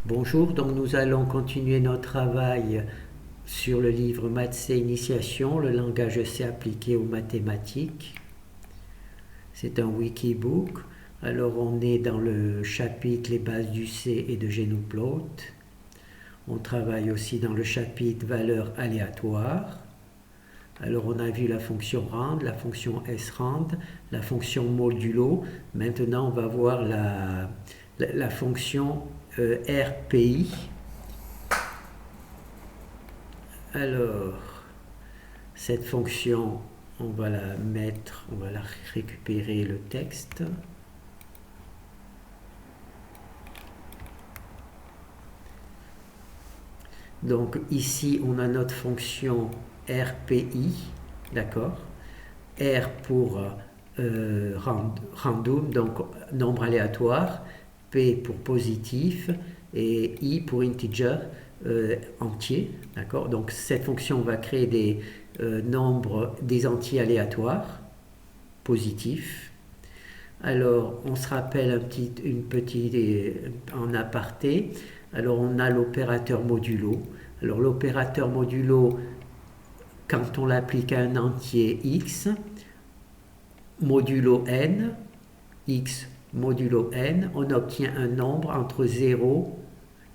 Bonjour, donc nous allons continuer notre travail sur le livre Maths C Initiation, le langage C appliqué aux mathématiques. C'est un wikibook. Alors on est dans le chapitre Les bases du C et de Genoplot. On travaille aussi dans le chapitre Valeurs aléatoires. Alors on a vu la fonction rand, la fonction srand, la fonction modulo. Maintenant on va voir la fonction RPI. Alors, cette fonction, on va la mettre, on va la récupérer le texte. Donc ici, on a notre fonction RPI, d'accord? R pour random, donc nombre aléatoire, P pour positif et I pour integer entier, d'accord? Donc cette fonction va créer des nombres, des entiers aléatoires positifs. Alors on se rappelle une petite en aparté. Alors on a l'opérateur modulo. Alors l'opérateur modulo, quand on l'applique à un entier x, modulo n, x modulo n, on obtient un nombre entre 0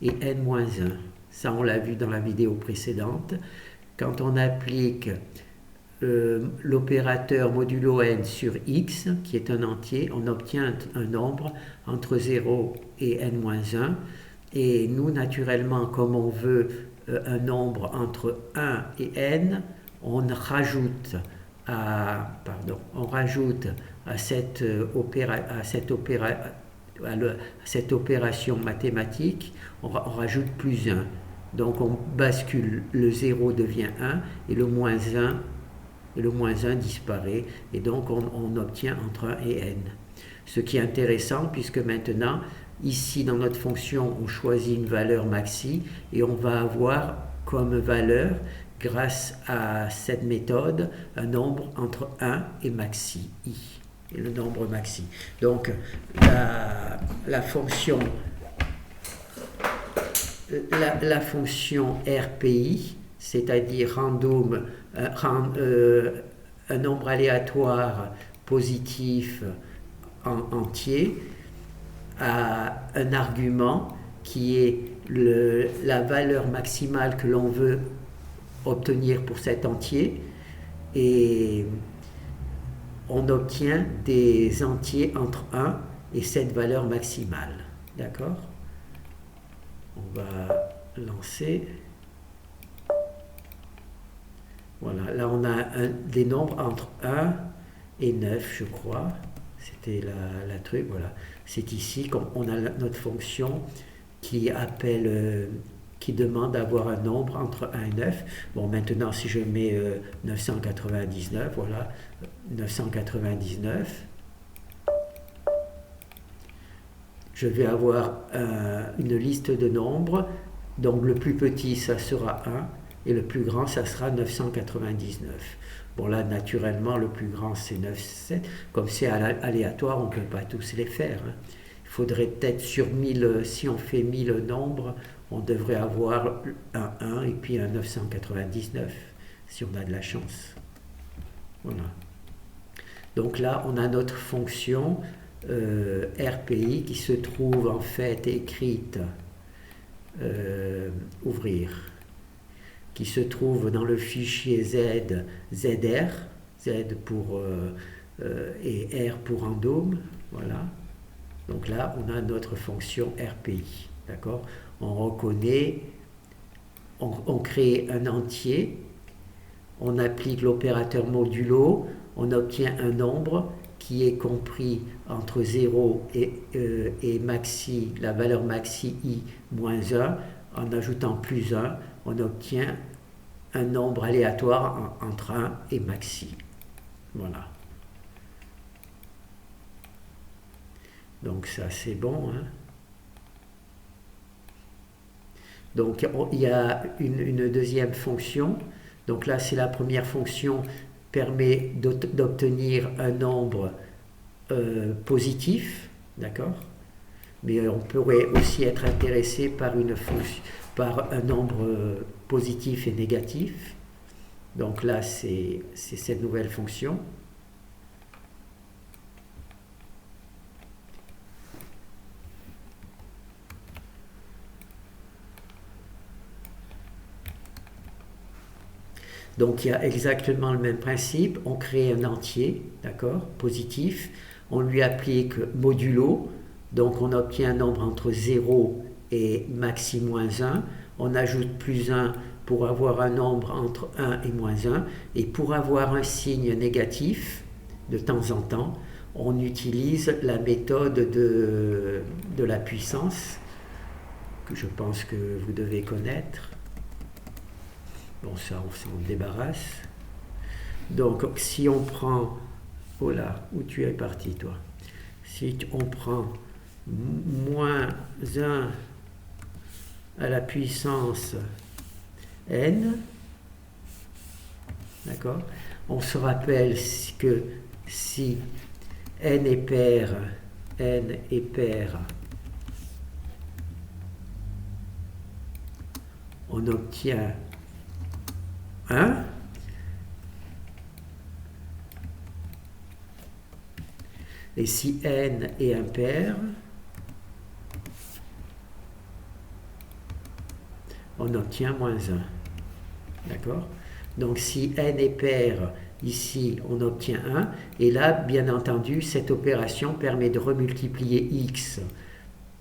et n-1. Ça, on l'a vu dans la vidéo précédente. Quand on applique l'opérateur modulo n sur x, qui est un entier, on obtient un nombre entre 0 et n-1. Et nous, naturellement, comme on veut un nombre entre 1 et n, on rajoute à cette opération mathématique, on rajoute plus 1. Donc on bascule, le 0 devient 1 et le moins 1 disparaît. Et donc on obtient entre 1 et n. Ce qui est intéressant puisque maintenant, ici dans notre fonction, on choisit une valeur maxi et on va avoir comme valeur, grâce à cette méthode, un nombre entre 1 et maxi i, et le nombre maxi. Donc la fonction RPI, c'est-à-dire random, un nombre aléatoire positif entier, a un argument qui est la valeur maximale que l'on veut obtenir pour cet entier, et on obtient des entiers entre 1 et cette valeur maximale. D'accord? On va lancer. Voilà, là on a des nombres entre 1 et 9, je crois. C'était la truc, voilà. C'est ici qu'on a notre fonction qui appelle, qui demande d'avoir un nombre entre 1 et 9. Bon, maintenant, si je mets 999, voilà, 999, je vais avoir une liste de nombres. Donc, le plus petit, ça sera 1, et le plus grand, ça sera 999. Bon, là, naturellement, le plus grand, c'est 9, 7. Comme c'est aléatoire, on ne peut pas tous les faire. Il faudrait peut-être sur 1000, si on fait 1000 nombres, on devrait avoir un 1 et puis un 999, si on a de la chance. Voilà. Donc là, on a notre fonction RPI qui se trouve en fait écrite, ouvrir, qui se trouve dans le fichier ZR, Z pour et R pour random, voilà. Donc là, on a notre fonction RPI, d'accord? On reconnaît, on crée un entier, on applique l'opérateur modulo, on obtient un nombre qui est compris entre 0 et maxi, la valeur maxi i moins 1, en ajoutant plus 1, on obtient un nombre aléatoire entre 1 et maxi. Voilà. Donc ça c'est bon. Hein. Donc il y a une deuxième fonction. Donc là c'est la première fonction, permet d'obtenir un nombre positif. D'accord? mais on pourrait aussi être intéressé par par un nombre positif et négatif. Donc là, c'est cette nouvelle fonction. Donc il y a exactement le même principe, on crée un entier, d'accord, positif, on lui applique modulo, donc on obtient un nombre entre 0 et maxi moins 1, on ajoute plus 1 pour avoir un nombre entre 1 et moins 1, et pour avoir un signe négatif, de temps en temps, on utilise la méthode de la puissance, que je pense que vous devez connaître. Bon, ça, on s'en débarrasse. Donc, si on prend... Oh là, où tu es parti, toi? Si on prend moins 1 à la puissance n, d'accord? On se rappelle que si n est pair, on obtient 1. Et si n est impair, on obtient moins 1. D'accord? Donc si n est pair, ici on obtient 1. Et là, bien entendu, cette opération permet de remultiplier x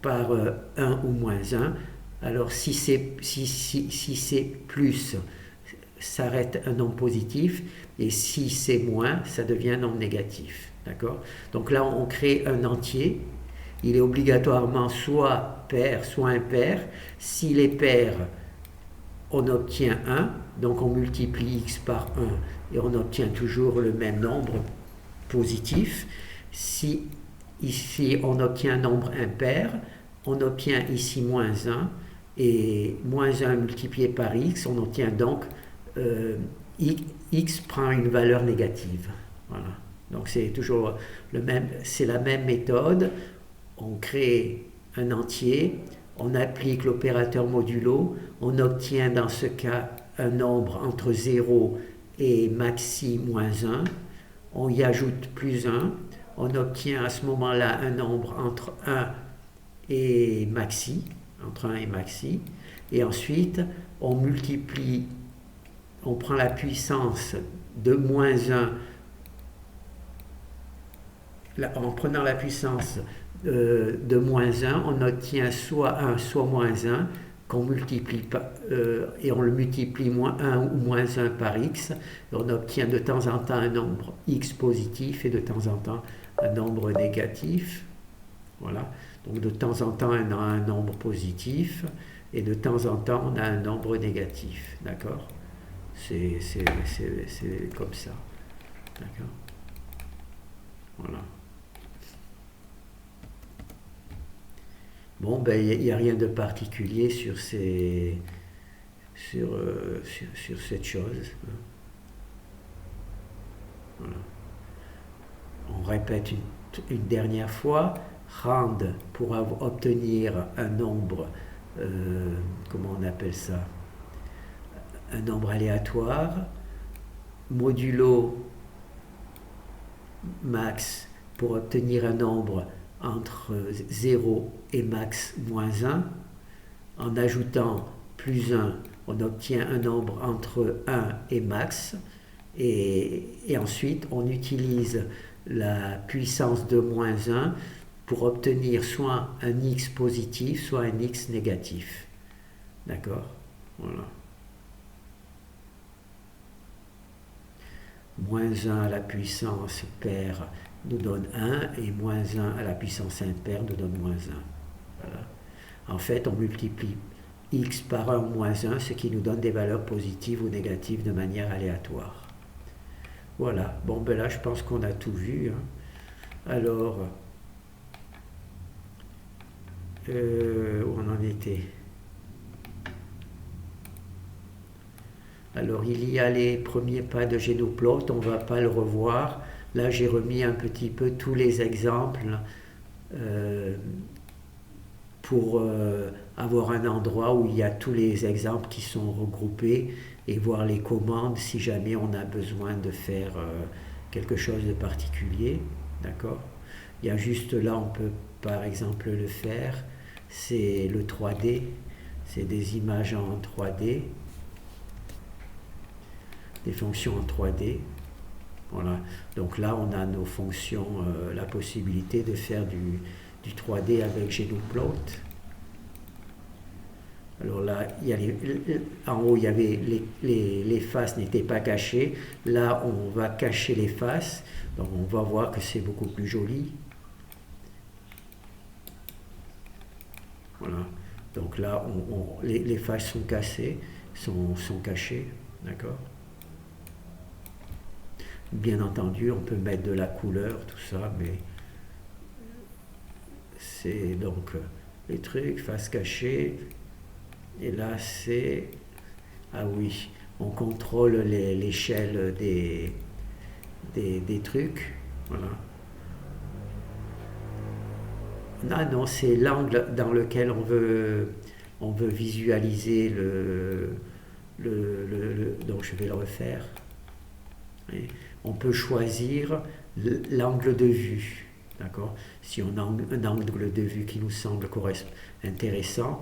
par 1 ou moins 1. Alors si c'est plus, ça reste un nombre positif, et si c'est moins, ça devient un nombre négatif. D'accord? Donc là, on crée un entier. Il est obligatoirement soit pair, soit impair. S'il est pair, on obtient 1, donc on multiplie x par 1, et on obtient toujours le même nombre positif. Si ici, on obtient un nombre impair, on obtient ici moins 1, et moins 1 multiplié par x, on obtient donc x prend une valeur négative. Voilà. Donc c'est toujours c'est la même méthode. On crée un entier, on applique l'opérateur modulo, on obtient dans ce cas un nombre entre 0 et maxi moins 1, on y ajoute plus 1, on obtient à ce moment-là un nombre entre 1 et maxi, et ensuite on multiplie, on prend la puissance de moins 1, en prenant la puissance de moins 1, on obtient soit 1, soit moins 1, qu'on multiplie et on le multiplie moins 1 ou moins 1 par x, et on obtient de temps en temps un nombre x positif et de temps en temps un nombre négatif. Voilà. Donc de temps en temps on a un nombre positif et de temps en temps on a un nombre négatif. D'accord? C'est comme ça. D'accord? Voilà. Bon, ben, il n'y a rien de particulier sur cette chose. Voilà. On répète une dernière fois. Rand pour obtenir un nombre, comment on appelle ça? Un nombre aléatoire. Modulo max pour obtenir un nombre entre 0 et max moins 1. En ajoutant plus 1, on obtient un nombre entre 1 et max. Et ensuite, on utilise la puissance de moins 1 pour obtenir soit un x positif, soit un x négatif. D'accord? Voilà. Moins 1 à la puissance paire nous donne 1 et moins 1 à la puissance impaire nous donne moins 1. Voilà. En fait, on multiplie x par 1 ou moins 1, ce qui nous donne des valeurs positives ou négatives de manière aléatoire. Voilà. Bon, ben là, je pense qu'on a tout vu. Hein. Alors, où on en était? Alors, il y a les premiers pas de Genoplot, on ne va pas le revoir. Là, j'ai remis un petit peu tous les exemples pour avoir un endroit où il y a tous les exemples qui sont regroupés et voir les commandes si jamais on a besoin de faire quelque chose de particulier. D'accord? Il y a juste là, on peut par exemple le faire, c'est le 3D, c'est des images en 3D, des fonctions en 3D. Voilà. Donc là, on a nos fonctions, la possibilité de faire du 3D avec Genoplot. Alors là, en haut, il y avait les faces n'étaient pas cachées. Là, on va cacher les faces. Donc on va voir que c'est beaucoup plus joli. Voilà. Donc là, les faces sont cassées, sont cachées. D'accord? Bien entendu, on peut mettre de la couleur, tout ça, mais c'est donc les trucs, face cachée. Et là, c'est... Ah oui, on contrôle l'échelle des trucs. Voilà. Ah non, c'est l'angle dans lequel on veut visualiser donc je vais le refaire. Et on peut choisir l'angle de vue. D'accord? Si on a un angle de vue qui nous semble intéressant,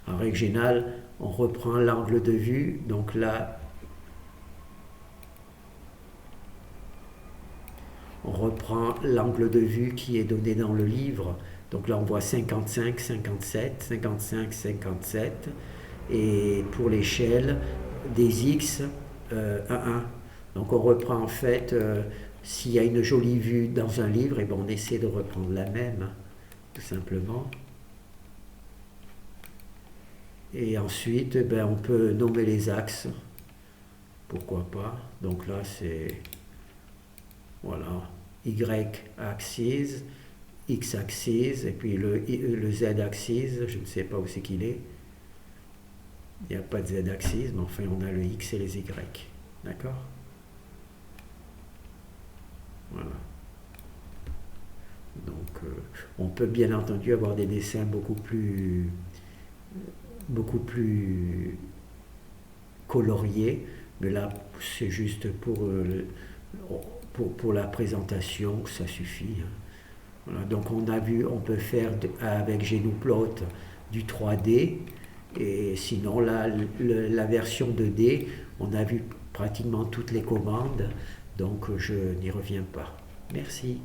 en règle générale, on reprend l'angle de vue. Donc là, on reprend l'angle de vue qui est donné dans le livre. Donc là, on voit 55, 57, 55, 57. Et pour l'échelle, des X, 1, 1. Donc on reprend en fait, s'il y a une jolie vue dans un livre, et ben on essaie de reprendre la même, tout simplement. Et ensuite, ben, on peut nommer les axes, pourquoi pas. Donc là, c'est, voilà, Y-axis, X-axis, et puis le Z-axis, je ne sais pas où c'est qu'il est. Il n'y a pas de Z-axis, mais enfin, on a le X et les Y. D'accord? Voilà. Donc, on peut bien entendu avoir des dessins beaucoup plus coloriés, mais là, c'est juste pour la présentation, ça suffit. Voilà. Donc, on a vu, on peut faire avec Genoplot du 3D, et sinon, là, la version 2D, on a vu pratiquement toutes les commandes, donc je n'y reviens pas. Merci.